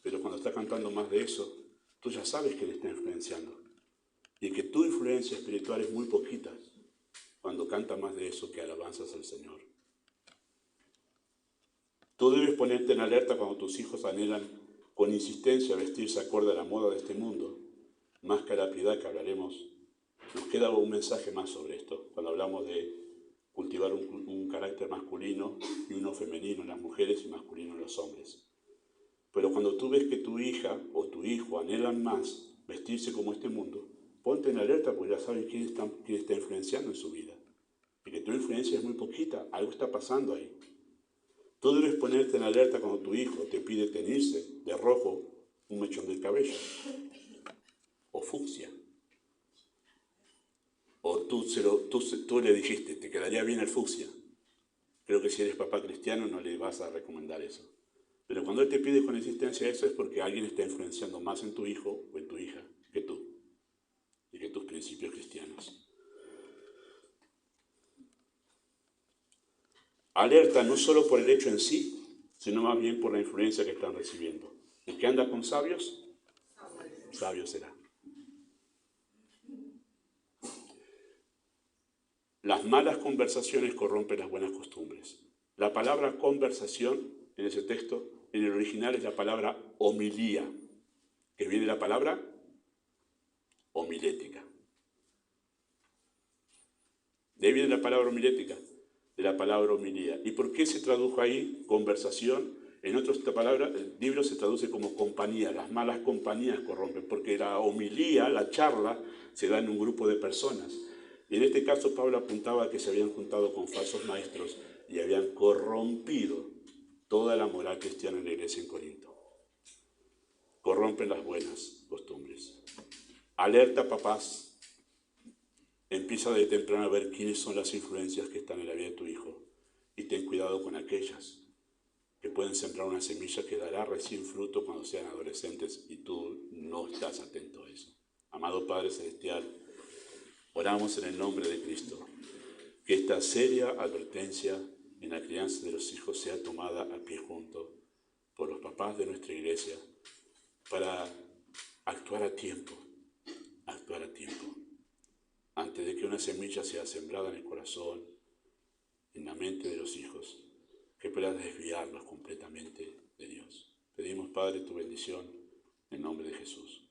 Pero cuando está cantando más de eso, tú ya sabes que le está influenciando. Y que tu influencia espiritual es muy poquita cuando canta más de eso que alabanzas al Señor. Tú debes ponerte en alerta cuando tus hijos anhelan con insistencia vestirse acorde a la moda de este mundo, más que a la piedad que hablaremos. Nos queda un mensaje más sobre esto, cuando hablamos de cultivar un carácter masculino y uno femenino en las mujeres y masculino en los hombres. Pero cuando tú ves que tu hija o tu hijo anhelan más vestirse como este mundo, ponte en alerta porque ya sabes quién está influenciando en su vida. Y que tu influencia es muy poquita, algo está pasando ahí. Tú debes ponerte en alerta cuando tu hijo te pide teñirse de rojo un mechón del cabello, o fucsia. O tú le dijiste, te quedaría bien el fucsia. Creo que si eres papá cristiano no le vas a recomendar eso. Pero cuando él te pide con insistencia eso es porque alguien está influenciando más en tu hijo o en tu hija que tú y que tus principios cristianos. Alerta no solo por el hecho en sí, sino más bien por la influencia que están recibiendo. ¿El que anda con sabios? Sabio será. Las malas conversaciones corrompen las buenas costumbres. La palabra conversación en ese texto, en el original es la palabra homilía, que viene de la palabra homilética. De ahí viene la palabra homilética, de la palabra homilía. ¿Y por qué se tradujo ahí conversación? En otros libros se traduce como compañía. Las malas compañías corrompen, porque la homilía, la charla, se da en un grupo de personas. Y en este caso Pablo apuntaba a que se habían juntado con falsos maestros y habían corrompido toda la moral cristiana en la iglesia en Corinto. Corrompen las buenas costumbres. Alerta, papás. Empieza de temprano a ver quiénes son las influencias que están en la vida de tu hijo y ten cuidado con aquellas que pueden sembrar una semilla que dará recién fruto cuando sean adolescentes y tú no estás atento a eso. Amado Padre Celestial, oramos en el nombre de Cristo, que esta seria advertencia en la crianza de los hijos sea tomada a pie junto por los papás de nuestra iglesia para actuar a tiempo, antes de que una semilla sea sembrada en el corazón, en la mente de los hijos, que puedas desviarlos completamente de Dios. Pedimos, Padre, tu bendición en nombre de Jesús.